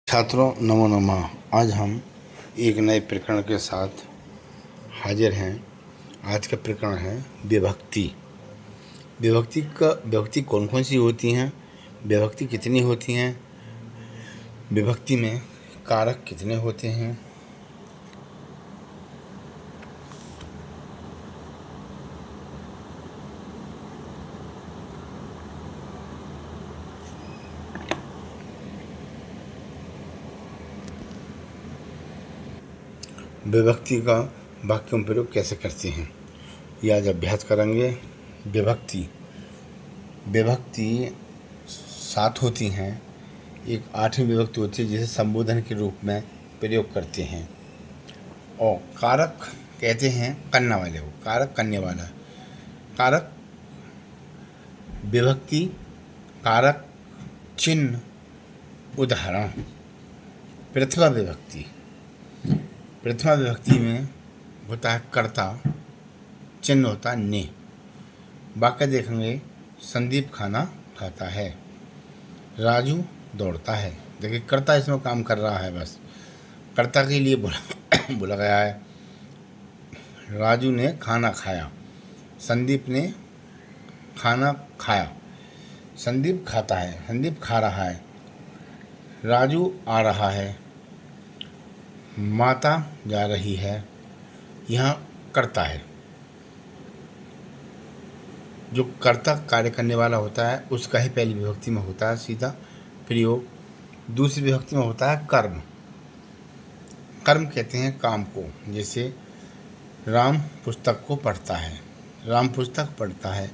छात्रों नमो नमः। आज हम एक नए प्रकरण के साथ हाजिर हैं। आज का प्रकरण है विभक्ति। विभक्ति कौन कौन सी होती हैं, विभक्ति कितनी होती हैं, विभक्ति में कारक कितने होते हैं, विभक्ति का वाक्यों में प्रयोग कैसे करते हैं, ये आज अभ्यास करेंगे। विभक्ति 7 होती हैं। एक 8वीं विभक्ति होती है जिसे संबोधन के रूप में प्रयोग करते हैं। और कारक कहते हैं करने वाले को, कारक करने वाला। कारक विभक्ति, कारक, चिन्ह, उदाहरण। प्रथमा विभक्ति में होता है कर्ता, चिन्ह होता है ने। वाक्य देखेंगे, संदीप खाना खाता है, राजू दौड़ता है। देखिए कर्ता इसमें काम कर रहा है, बस कर्ता के लिए बोला गया है। राजू ने खाना खाया, संदीप ने खाना खाया। संदीप खाता है, संदीप खा रहा है, राजू आ रहा है, माता जा रही है। यहाँ कर्ता है, जो कर्ता कार्य करने वाला होता है उसका ही पहली विभक्ति में होता है सीधा प्रयोग। दूसरी विभक्ति में होता है कर्म। कर्म कहते हैं काम को। जैसे राम पुस्तक को पढ़ता है, राम पुस्तक पढ़ता है।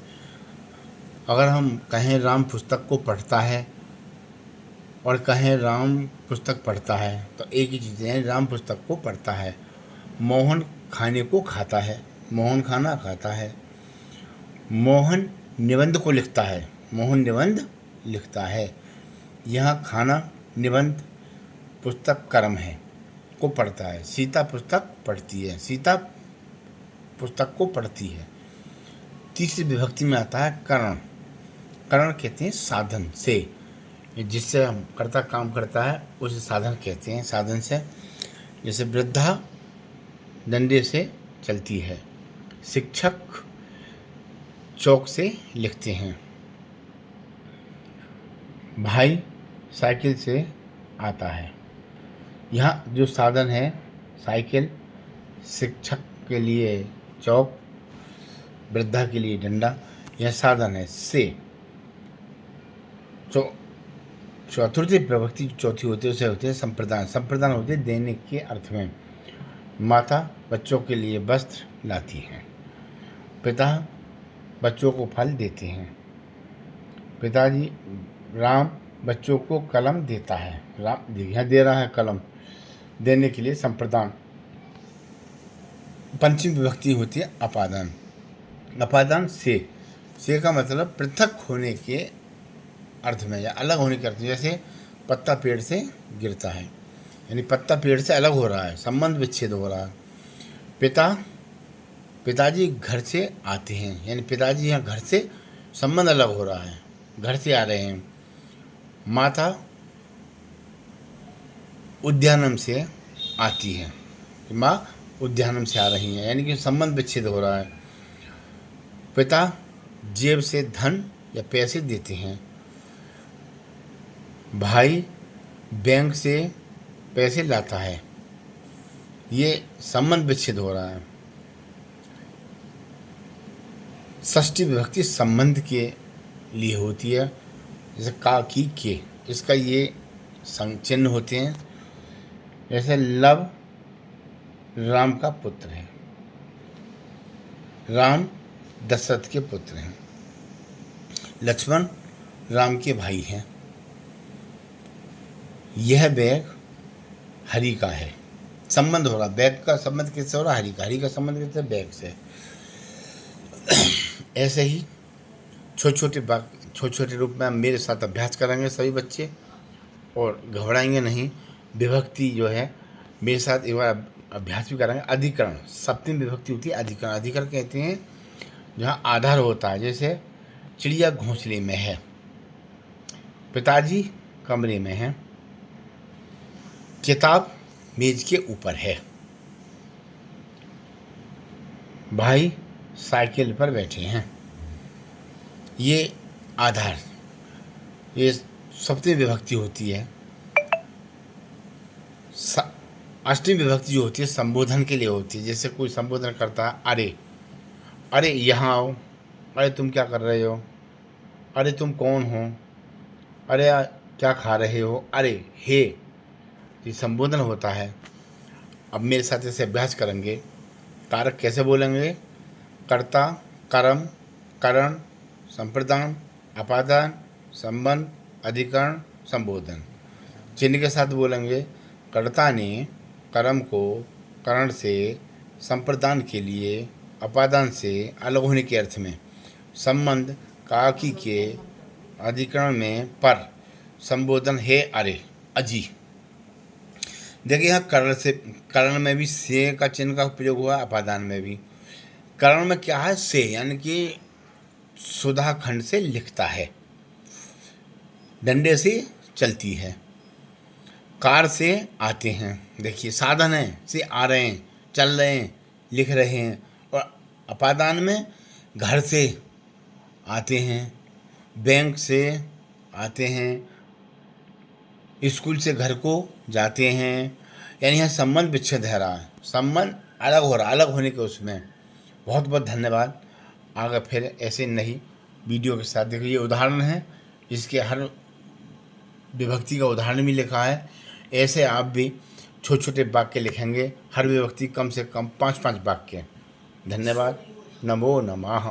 अगर हम कहें राम पुस्तक को पढ़ता है और कहें राम पुस्तक पढ़ता है तो एक ही चीज़ें हैं। राम पुस्तक को पढ़ता है, मोहन खाने को खाता है, मोहन खाना खाता है। मोहन निबंध को लिखता है, मोहन निबंध लिखता है। यहाँ खाना निबंध, पुस्तक कर्म है, को पढ़ता है। सीता पुस्तक पढ़ती है, सीता पुस्तक को पढ़ती है। तीसरी विभक्ति में आता है करण। करण कहते हैं साधन से, जिससे हम कर्ता काम करता है उसे साधन कहते हैं। साधन से, जैसे वृद्धा डंडे से चलती है, शिक्षक चौक से लिखते हैं, भाई साइकिल से आता है। यहाँ जो साधन है साइकिल, शिक्षक के लिए चौक, वृद्धा के लिए डंडा, यह साधन है। से चतुर्थी विभक्ति चौथी होती है उसे होते हैं संप्रदान। संप्रदान होते हैं देने के अर्थ में। माता बच्चों के लिए वस्त्र लाती है, पिता बच्चों को फल देते हैं, पिताजी राम बच्चों को कलम देता है। राम यहाँ दे रहा है कलम, देने के लिए संप्रदान। पंचमी विभक्ति होती है अपादान। अपादान से का मतलब पृथक होने के अर्थ में या अलग होने के अर्थ में। जैसे पत्ता पेड़ से गिरता है, यानी पत्ता पेड़ से अलग हो रहा है, संबंध विच्छेद हो रहा है। पिताजी घर से आते हैं, यानी पिताजी यहाँ घर से संबंध अलग हो रहा है, घर से आ रहे हैं। माता उद्यानम से आती है, माँ उद्यानम से आ रही हैं, यानी कि संबंध विच्छेद हो रहा है। पिता जेब से धन या पैसे देते हैं, भाई बैंक से पैसे लाता है, ये संबंध विच्छेद हो रहा है। षष्ठी विभक्ति संबंध के लिए होती है, जैसे का की के, इसका ये चिन्ह होते हैं। जैसे लव राम का पुत्र है, राम दशरथ के पुत्र हैं, लक्ष्मण राम के भाई हैं, यह बैग हरि का है। संबंध हो रहा, बैग का संबंध किससे हो रहा, हरि का। हरि का संबंध किससे, बैग से। ऐसे ही छोटे छोटे रूप में मेरे साथ अभ्यास करेंगे सभी बच्चे, और घबराएंगे नहीं। विभक्ति जो है मेरे साथ एक बार अभ्यास भी करेंगे। अधिकरण, सप्तमी विभक्ति होती है अधिकरण। अधिकरण कहते हैं जहाँ आधार होता है। जैसे चिड़िया घोंसले में है, पिताजी कमरे में है, किताब मेज के ऊपर है। भाई साइकिल पर बैठे हैं। ये आधार, ये सप्तमी विभक्ति होती है। अष्टमी विभक्ति जो होती है संबोधन के लिए होती है। जैसे कोई संबोधन करता है, अरे अरे यहाँ आओ, अरे तुम क्या कर रहे हो, अरे तुम कौन हो, अरे क्या खा रहे हो, अरे हे, ये संबोधन होता है। अब मेरे साथ ऐसे अभ्यास करेंगे। कारक कैसे बोलेंगे? कर्ता, कर्म, करण, संप्रदान, अपादान, संबंध, अधिकरण, संबोधन। चिन्ह के साथ बोलेंगे। कर्ता ने कर्म को करण से, संप्रदान के लिए, अपादान से अलग होने के अर्थ में, संबंध काकी के अधिकरण में पर, संबोधन है अरे अजी। देखिए यहाँ करण से, करण में भी से का चिन्ह का प्रयोग हुआ, अपादान में भी। करण में क्या है? से, यानी कि सुधा खंड से लिखता है, डंडे से चलती है। कार से आते हैं, देखिए साधन है, से आ रहे हैं, चल रहे हैं, लिख रहे हैं। और अपादान में घर से आते हैं, बैंक से आते हैं, स्कूल से घर को जाते हैं। यानी यहाँ संबंध विच्छेद है रहा है, संबंध अलग हो रहा, अलग होने के उसमें। बहुत बहुत धन्यवाद। आगे फिर ऐसे नई वीडियो के साथ देखिए। ये उदाहरण है, इसके हर विभक्ति का उदाहरण भी लिखा है। ऐसे आप भी छोटे छोटे वाक्य लिखेंगे, हर विभक्ति कम से कम 5-5 वाक्य। धन्यवाद। नमो नमः।